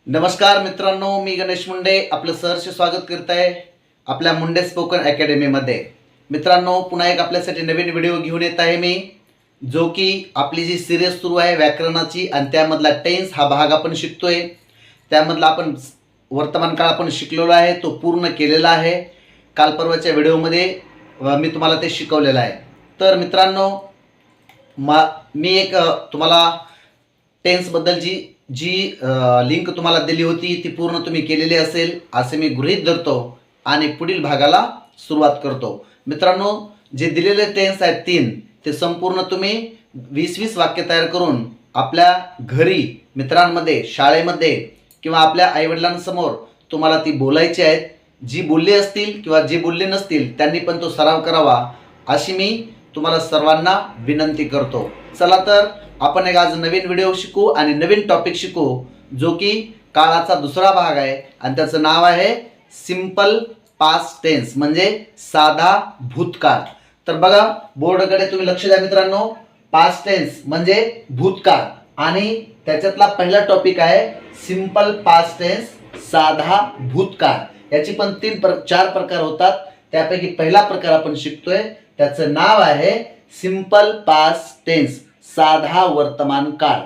नमस्कार मित्रांनो, मी गणेश मुंडे आपलं सहर्ष स्वागत करत आहे आपल्या मुंडे स्पोकन अकॅडमीमध्ये। मित्रांनो, पुन्हा एक आपल्यासाठी नवीन व्हिडिओ घेऊन येत आहे मी, जो की आपली जी सिरीज सुरू आहे व्याकरणाची आणि त्यामधला टेन्स हा भाग आपण शिकतोय। त्यामधला आपण वर्तमान काळ आपण शिकलेलो आहे, तो पूर्ण केलेला आहे। काल परवाच्या व्हिडिओमध्ये मी तुम्हाला ते शिकवलेलं आहे। तर मित्रांनो, मी एक तुम्हाला टेन्सबद्दलची जी लिंक तुम्हाला दिली होती ती पूर्ण तुम्ही केलेली असेल असे मी गृहीत धरतो आणि पुढील भागाला सुरुवात करतो। मित्रांनो, जे दिलेले टेन्स आहेत 3 ते संपूर्ण तुम्ही 20-20 वाक्य तयार करून आपल्या घरी, मित्रांमध्ये, शाळेमध्ये किंवा आपल्या आईवडिलांसमोर तुम्हाला ती बोलायची आहेत। जी बोलली असतील किंवा जे बोलले नसतील त्यांनी पण तो सराव करावा अशी मी तुम्हाला सर्वांना विनंती करतो। चला तर आपण एक आज नवीन व्हिडिओ शिकू आणि नवीन टॉपिक शिकू, जो की काळाचा दुसरा भाग आहे आणि त्याचं नाव आहे सिंपल पास्ट टेन्स, म्हणजे साधा भूतकाळ। तर बघा, बोर्डकडे तुम्ही लक्ष द्या मित्रांनो। पास्ट टेन्स म्हणजे भूतकाळ आणि त्याच्यातला पहिला टॉपिक आहे सिंपल पास्ट टेन्स, साधा भूतकाळ। याची पण 4 प्रकार होतात, त्यापैकी पहिला प्रकार आपण शिकतोय, त्याचं नाव आहे सिंपल पास्ट टेन्स, साधा वर्तमान काळ,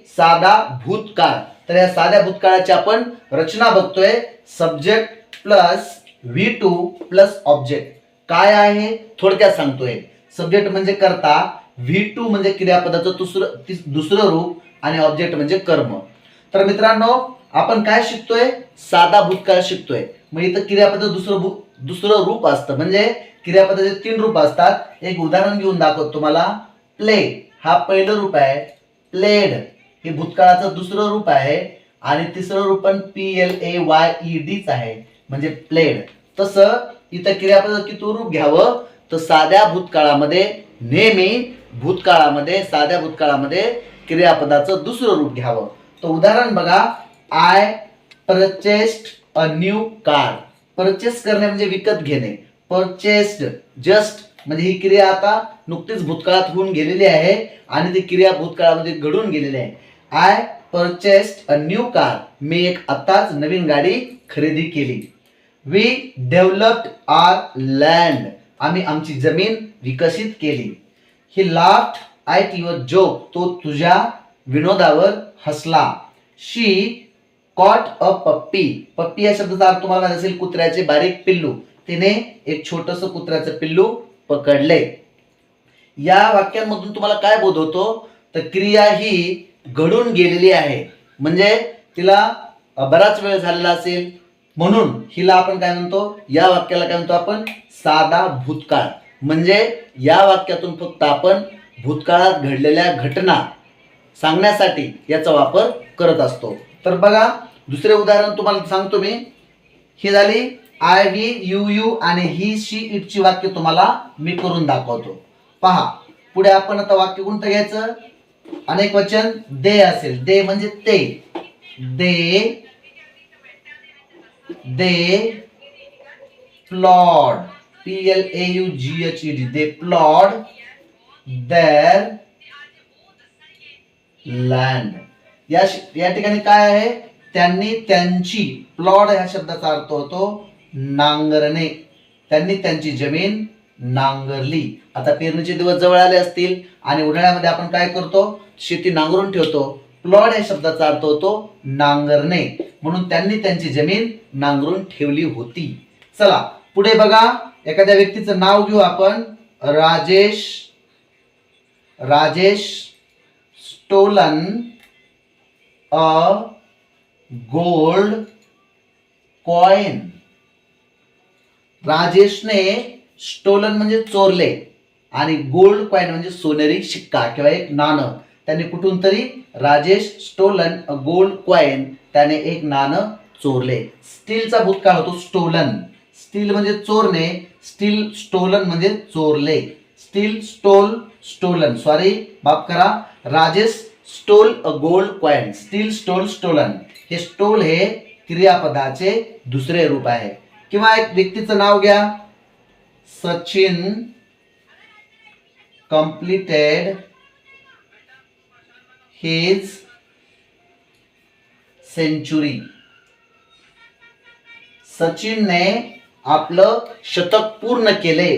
साधा भूतकाळ। तर या साध्या भूतकाळाची आपण रचना बघतोय, subject plus V2 plus object. काय आहे थोडक्यात सांगतोय। सब्जेक्ट म्हणजे कर्ता, V2 म्हणजे क्रियापदाचं दुसरं रूप आणि ऑब्जेक्ट म्हणजे कर्म। तर मित्रांनो, आपण काय शिकतोय? साधा भूतकाळ शिकतोय। मग इथं क्रियापद दुसरं रूप असतं, म्हणजे क्रियापदाचे 3 रूप असतात। एक उदाहरण घेऊन दाखवतो तुम्हाला। प्ले हा पहिलं रूप आहे, प्लेड हे भूतकाळाचं दुसरं रूप आहे आणि तिसरं रूप पण PLAYED आहे, म्हणजे प्लेड। तसं इथं क्रियापद किती रूप घ्यावं, तर साध्या भूतकाळामध्ये नेहमी साध्या भूतकाळामध्ये क्रियापदाचं दुसरं रूप घ्यावं। तर उदाहरण बघा, I purchased a new car. Purchase करणे म्हणजे विकत घेणे, परचेस्ड जस्ट म्हणजे ही क्रिया आता नुकतीच भूतकाळात होऊन गेलेली आहे आणि ती क्रिया भूतकाळामध्ये घडून गेलेली आहे। I purchased a new car, मी एक आताच नवीन गाडी खरेदी केली। वी डेव्हलप्ड आवर लँड, आम्ही आमची जमीन विकसित केली। ही लाफ्ड ॲट युअर जोक, तो तुझ्या विनोदावर हसला। शी कॉट अ पप्पी, पप्पी या शब्दाचा अर्थ तुम्हाला माहिती असेल, कुत्र्याचे बारीक पिल्लू। तिने एक छोटंसं कुत्र्याचं पिल्लू पकडले। या वाक्यांमधून तुम्हाला काय बोध होतो, तर क्रिया ही घडून गेलेली आहे, म्हणजे तिला बराच वेळ झालेला असेल, म्हणून हिला आपण काय म्हणतो, या वाक्याला काय म्हणतो आपण, साधा भूतकाळ। म्हणजे या वाक्यातून फक्त आपण भूतकाळात घडलेल्या घटना सांगण्यासाठी याचा वापर करत असतो। तर बघा, दुसरे उदाहरण तुम्हाला सांगतो मी। ही झाली आय वी यू यू आणि ही शी इट ची वाक्य तुम्हाला मी करून दाखवतो। पहा, पुढे आपण आता वाक्य कोणतं घ्यायचं, अनेक वचन दे असेल, दे म्हणजे ते, they ploughed, PLAUGHED, they ploughed their land. या ठिकाणी काय आहे, त्यांनी त्यांची, प्लॉड ह्या शब्दाचा अर्थ होतो नांगरणे, त्यांनी त्यांची जमीन नांगरली। आता पेरणीचे दिवस जवळ आले असतील आणि उन्हाळ्यामध्ये आपण काय करतो, शेती नांगरून ठेवतो। प्लॉड या शब्दाचा अर्थ होतो नांगरणे, म्हणून त्यांनी त्यांची जमीन नांगरून ठेवली होती। चला पुढे बघा, एखाद्या व्यक्तीचं नाव घेऊ आपण, Rajesh stolen a gold coin. राजेशने स्टोलन म्हणजे चोरले आणि गोल्ड कॉइन म्हणजे सोनेरी शिक्का किंवा एक नाणं, त्याने कुठून तरी, Rajesh stolen a gold coin, त्याने एक नाणं चोरले। स्टीलचा भूतकाळ होतो स्टोलन, स्टील म्हणजे चोरणे, स्टील स्टोलन म्हणजे चोरले, स्टील स्टोलन, माफ करा, Rajesh stole a gold coin, steal stole stolen. हे स्टोल हे क्रियापदाचे दुसरे रूप आहे। किंवा एक व्यक्तीचं नाव घ्या, सचिन completed his सेंचुरी. सचिनने आपलं शतक पूर्ण केले.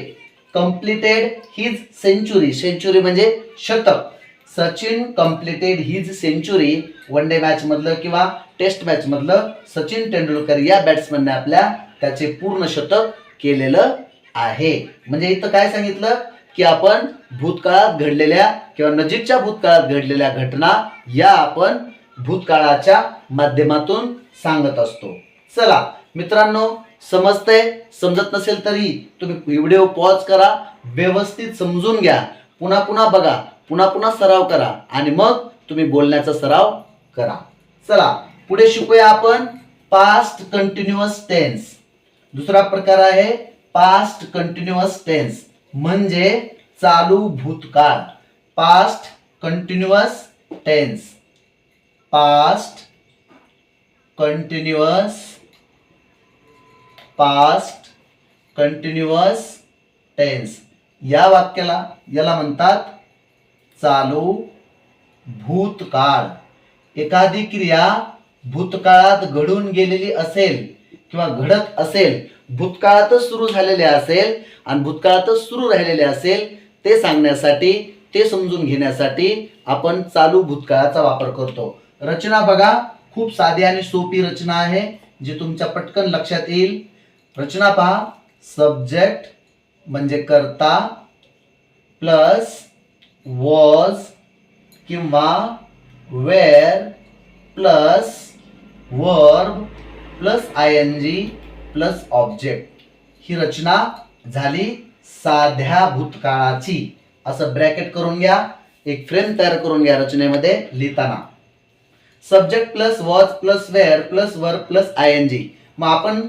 Completed his century. सेंचुरी म्हणजे शतक. Sachin completed his century. One day match मधलं किंवा टेस्ट मॅच मधलं सचिन तेंडुलकर या बॅट्समनने आपल्या त्याचे पूर्ण शतक केलेलं आहे. म्हणजे इथं काय सांगितलं की आपण भूतकाळात घडलेल्या किंवा नजीकच्या भूतकाळात घडलेल्या घटना या आपण भूतकाळाच्या माध्यमातून सांगत असतो. चला मित्रांनो, समजतंय? समजत नसेल तरी तुम्ही व्हिडिओ पॉज करा, व्यवस्थित समजून घ्या, पुन्हा पुन्हा बघा, पुन्हा पुन्हा सराव करा आणि मग तुम्ही बोलण्याचा सराव करा. चला पुढे शिकूया आपण पास्ट कंटिन्युअस टेन्स. दुसरा प्रकार आहे पास्ट कंटिन्युअस टेन्स म्हणजे चालू भूतकाळ. Past continuous tense. Past continuous tense या वाक्याला याला म्हणतात चालू भूतकाळ. एखादी क्रिया भूतकाळात घडून गेलेली असेल किंवा घडत असेल, भूतकाळातच सुरू झालेले असेल आणि भूतकाळातच सुरू राहिलेले असेल ते सांगण्यासाठी, ते समजून घेण्यासाठी आपण चालू भूतकाळाचा वापर करतो. रचना बघा, खूप साधी आणि सोपी रचना आहे जी तुमच्या पटकन लक्षात येईल. रचना पहा, सब्जेक्ट म्हणजे कर्ता प्लस वॉज किंवा were plus verb plus ING plus object. ही रचना झाली साध्या भूतकाळाची. असं ब्रॅकेट करून घ्या, एक फ्रेम तयार करून घ्या रचनेमध्ये लिहिताना. Subject plus was plus were plus verb plus ING. मग आपण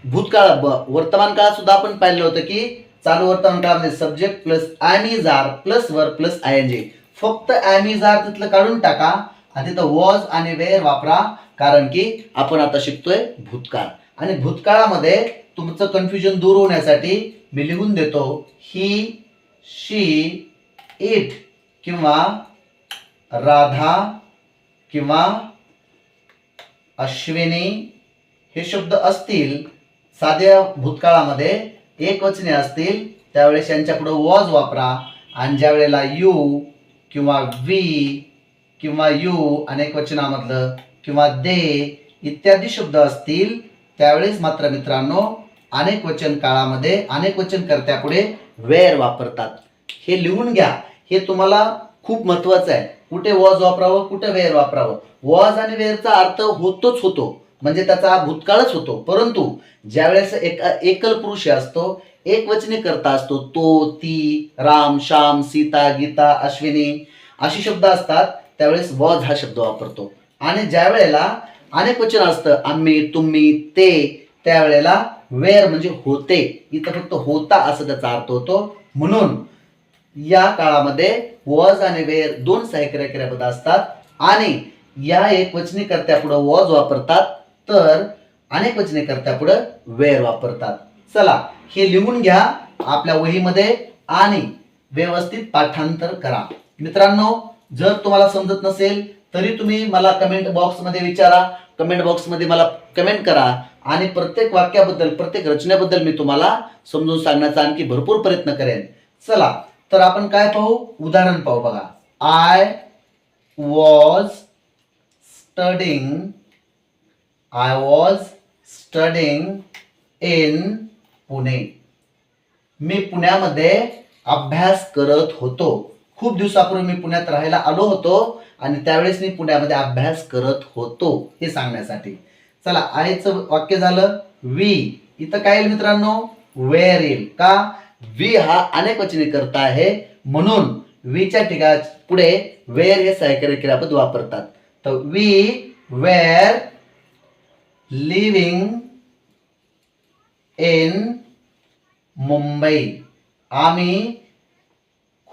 भूतकाळ वर्तमान काळात सुद्धा आपण पाहिलं होतं की चालू वर्तमान काळामध्ये subject plus am is are plus verb plus ING. फक्त एम इज आर तिथलं काढून टाका आणि तिथं वॉज आणि वेअर वापरा, कारण की आपण आता शिकतोय भूतकाळ. आणि भूतकाळामध्ये तुमचं कन्फ्युजन दूर होण्यासाठी मी लिहून देतो ही, शी, इट किंवा राधा किंवा अश्विनी हे शब्द असतील साध्या भूतकाळामध्ये एकवचने असतील त्यावेळेस यांच्या पुढे वॉज वापरा. आणि ज्या वेळेला यू किंवा वी किंवा यू अनेक वचनामधलं किंवा दे इत्यादी शब्द असतील त्यावेळेस मात्र मित्रांनो अनेक वचन काळामध्ये अनेक वचन कर्त्यापुढे वेअर वापरतात. हे लिहून घ्या, हे तुम्हाला खूप महत्वाचं आहे. कुठे वॉज वापरावं, कुठे वेअर वापरावं. वॉज आणि वेअरचा अर्थ होतोच होतो, म्हणजे त्याचा भूतकाळच होतो. परंतु ज्यावेळेस एकल पुरुष असतो, एक वचनी करता असतो, तो, ती, राम, श्याम, सीता, गीता, अश्विनी अशी शब्द असतात त्यावेळेस वॉज हा शब्द वापरतो. आणि ज्या वेळेला अनेक वचन असतं आम्ही, तुम्ही, ते, त्यावेळेला वेअर म्हणजे होते. इथं फक्त होता असं त्याचा अर्थ होतो. म्हणून या काळामध्ये वॉज आणि वेअर दोन सहाय्यकारी क्रियापद असतात आणि या एक वचनी कर्त्यापुढे वॉज वापरतात तर अनेक वचने कर्त्यापुढे वेअर वापरतात. चला हे लिहून घ्या आपल्या वहीमध्ये आणि व्यवस्थित पाठांतर करा. मित्रांनो, जर तुम्हाला समजत नसेल तरी तुम्ही मला कमेंट बॉक्समध्ये विचारा, कमेंट बॉक्समध्ये मला कमेंट करा आणि प्रत्येक वाक्याबद्दल, प्रत्येक रचनेबद्दल मी तुम्हाला समजून सांगण्याचा आणखी भरपूर प्रयत्न करेन. चला तर आपण काय पाहू, उदाहरण पाहू. बघा, I was studying in Pune. मी पुण्यामध्ये अभ्यास करत होतो. खूप दिवसापूर्वी मी पुण्यात राहायला आलो होतो आणि त्यावेळेस मी पुण्यामध्ये अभ्यास करत होतो हे सांगण्यासाठी. चला आयचं वाक्य झालं वी. इथं काय येईल मित्रांनो, वेअर येईल. का, वी हा अनेक वचनी करता आहे म्हणून वीच्या ठिकाणी पुढे वेअर हे सहाय्यकारी क्रियापद वापरतात. तर we were living in Mumbai. आम्ही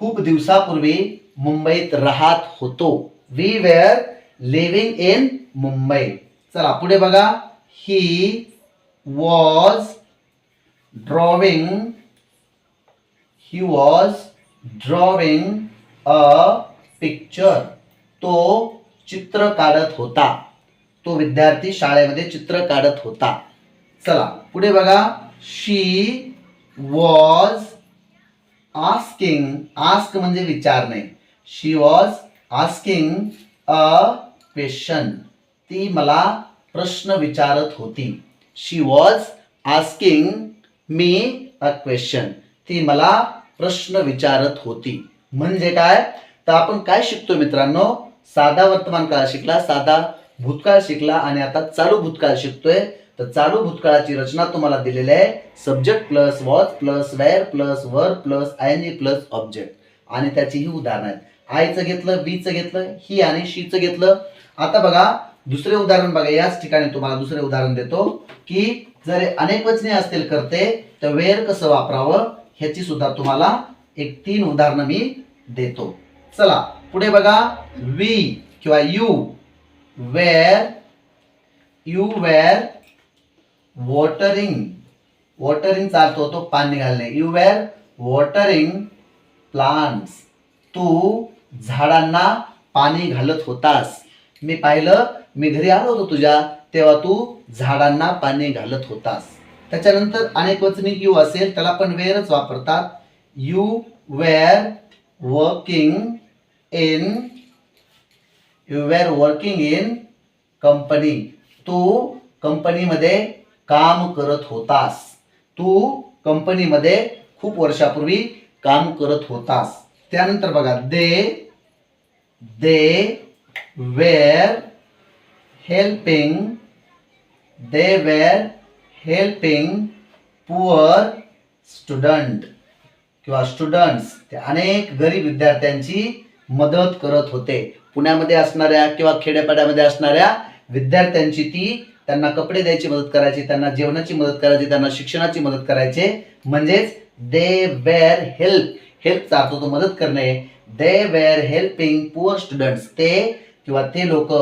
खूप दिवसापूर्वी मुंबईत राहत होतो. We were living in Mumbai. चला पुढे बघा, he was drawing a picture. तो चित्र काढत होता. तो विद्यार्थी शाळेमध्ये चित्र काढत होता. चला पुढे बघा. शी वॉज आस्किंग. आस्क म्हणजे विचारणे. She was asking a question. ती मला प्रश्न विचारत होती. She was asking me a question. ती मला प्रश्न विचारत होती. म्हणजे काय, तर आपण काय शिकतो मित्रांनो, साधा वर्तमान काळ शिकला, साधा भूतकाळ शिकला आणि आता चालू भूतकाळ शिकतोय. तर चालू भूतकाळाची रचना तुम्हाला दिलेली आहे. Subject plus was plus were plus verb plus ING plus object. आणि त्याची ही उदाहरणं आहेत. आयचं घेतलं, बीचं घेतलं, ही आणि शीचं घेतलं. आता बघा दुसरे उदाहरण बघा. याच ठिकाणी तुम्हाला दुसरे उदाहरण देतो की जर अनेक वचने असतील करते तर वेअर कसं वापरावं ह्याची सुद्धा तुम्हाला एक 3 उदाहरणं मी देतो. चला पुढे बघा. वी किंवा यू वेअर वॉटरिंग. वॉटरिंगचा अर्थ होतो पाणी घालणे. You were watering plants. तू झाडांना पाणी घालत होतास. मी पाहिलं, मी घरी आलो होतो तुझ्या, तेव्हा तू झाडांना पाणी घालत होतास. त्याच्यानंतर अनेक वचनी यू असेल त्याला पण वेअरच वापरतात. You were working in company. तू कंपनीमध्ये काम करत होतास. तू कंपनीमध्ये खूप वर्षापूर्वी काम करत होतास. त्यानंतर बघा. They were helping poor student किंवा स्टुडंट्स. ते अनेक गरीब विद्यार्थ्यांची मदत करत होते. पुण्यामध्ये असणाऱ्या किंवा खेड्यापाड्यामध्ये असणाऱ्या विद्यार्थ्यांची ती त्यांना कपडे द्यायची मदत करायची, त्यांना जेवणाची मदत करायची, त्यांना शिक्षणाची मदत करायचे. म्हणजेच दे वेअर हेल्पचा अर्थ होतो मदत करणे. They were helping poor students. ते किंवा ते लोक,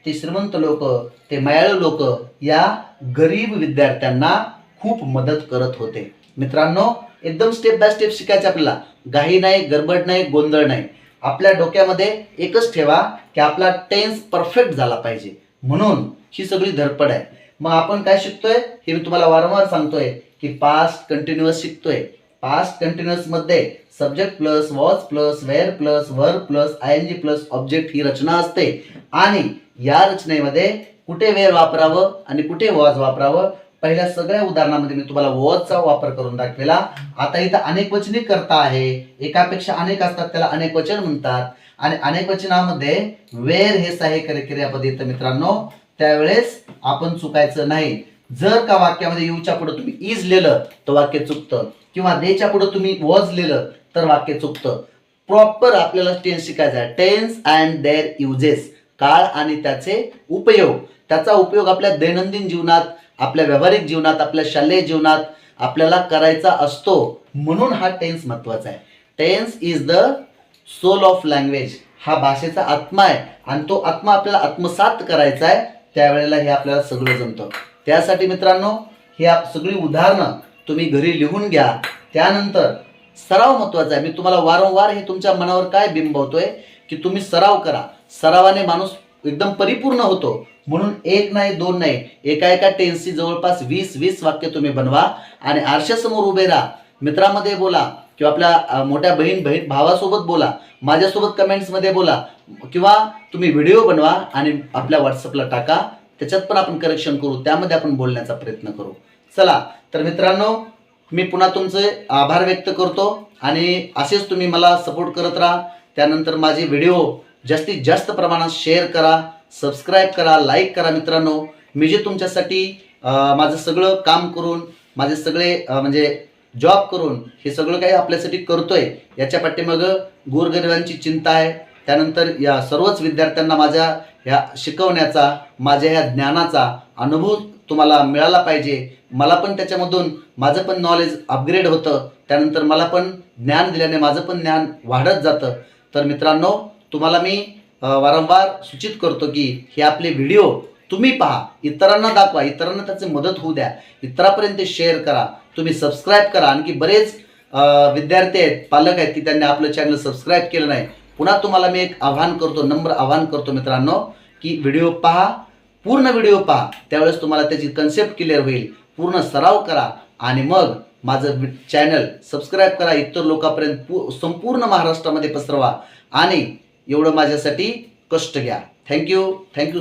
ते श्रीमंत लोक, ते मायाळू लोक या गरीब विद्यार्थ्यांना खूप मदत करत होते. मित्रांनो एकदम स्टेप बाय स्टेप शिकायचं आपल्याला. घाई नाही, गडबड नाही, गोंधळ नाही. आपल्या डोक्यामध्ये एकच ठेवा की आपला टेन्स परफेक्ट झाला पाहिजे. म्हणून ही सगळी धडपड आहे. मग आपण काय शिकतोय हे मी तुम्हाला वारंवार सांगतोय की पास्ट कंटिन्युअस शिकतोय. पास्ट कंटिन्युअस मध्ये subject plus was plus were plus verb plus ING plus object ही रचना असते. आणि या रचनेमध्ये कुठे वेअर वापरावं आणि कुठे वॉज वापरावं. पहिल्या सगळ्या उदाहरणामध्ये मी तुम्हाला वॉजचा वापर करून दाखवला. आता इथं अनेक वचनी करता आहे. एकापेक्षा अनेक असतात त्याला अनेक वचन म्हणतात. आणि अनेक वचनामध्ये वेअर हे सहाय्यकारी क्रियापद येतं मित्रांनो. त्यावेळेस आपण चुकायचं नाही. जर का वाक्यामध्ये यूच्या पुढे तुम्ही इज लिहिलं तर वाक्य चुकतं, किंवा देच्या पुढे तुम्ही वॉज लिहिलं तर वाक्य चुकतं. प्रॉपर आपल्याला टेन्स शिकायचा आहे. Tense and their uses. काळ आणि त्याचे उपयोग. त्याचा उपयोग आपल्या दैनंदिन जीवनात, आपल्या व्यावहारिक जीवनात, आपल्या शालेय जीवनात आपल्याला करायचा असतो. म्हणून हा टेन्स महत्वाचा आहे. Tense is the soul of language. हा भाषेचा आत्मा आहे आणि तो आत्मा आपल्याला आत्मसात करायचा आहे. त्यावेळेला हे आपल्याला सगळं जमतं. त्यासाठी मित्रांनो ही सगळी उदाहरणं तुम्ही घरी लिहून घ्या. त्यानंतर सराव महत्वाचा आहे. मी तुम्हाला वारंवार हे तुमच्या मनावर काय बिंबवतोय की तुम्ही सराव करा. सरावाने माणूस एकदम परिपूर्ण होतो. म्हणून 1 नाही 2 नाही, एका टेन्सची जवळपास 20 वाक्य तुम्ही बनवा आणि आरशासमोर उभे राहा. मित्रामध्ये बोला किंवा आपल्या मोठ्या बहीण भावासोबत बोला, माझ्यासोबत कमेंट्समध्ये बोला, किंवा तुम्ही व्हिडिओ बनवा आणि आपल्या व्हॉट्सअपला टाका. त्याच्यात पण आपण करेक्शन करू, त्यामध्ये आपण बोलण्याचा प्रयत्न करू. चला तर मित्रांनो मी पुन्हा तुमचे आभार व्यक्त करतो आणि असेच तुम्ही मला सपोर्ट करत राहा. त्यानंतर माझे व्हिडिओ जास्तीत जास्त प्रमाणात शेअर करा, सबस्क्राईब करा, लाईक करा. मित्रांनो मी जे तुमच्यासाठी माझं सगळं काम करून, माझे सगळे म्हणजे जॉब करून हे सगळं काही आपल्यासाठी करतोय, याच्या पाठीमागं गोरगरिबांची चिंता आहे. त्यानंतर या सर्वच विद्यार्थ्यांना माझ्या ह्या शिकवण्याचा, माझ्या ह्या ज्ञानाचा अनुभव तुम्हाला मिळाला पाहिजे. मला पण त्याच्यामधून माझं पण नॉलेज अपग्रेड होतं. त्यानंतर मला पण ज्ञान दिल्याने माझं पण ज्ञान वाढत जातं. तर मित्रांनो तुम्हाला मी वारंवार सूचित करतो की हे आपले व्हिडिओ तुम्ही पहा, इतरांना दाखवा, इतरांना त्याची मदत होऊ द्या, इतरांपर्यंत शेअर करा, तुम्ही सबस्क्राईब करा. आणखी बरेच विद्यार्थी आहेत, पालक आहेत की त्यांनी आपलं चॅनल सबस्क्राईब केलं नाही. पुन्हा तुम्हाला मी एक आव्हान करतो, नम्र आव्हान करतो मित्रांनो, की व्हिडिओ पहा, पूर्ण व्हिडिओ पहा, त्यावेळेस तुम्हाला त्याची कन्सेप्ट क्लिअर होईल. पूर्ण सराव करा आणि मग माझं चॅनल सबस्क्राईब करा, इतर लोकांपर्यंत संपूर्ण महाराष्ट्रामध्ये पसरवा आणि एवढं माझ्यासाठी कष्ट घ्या. Thank you so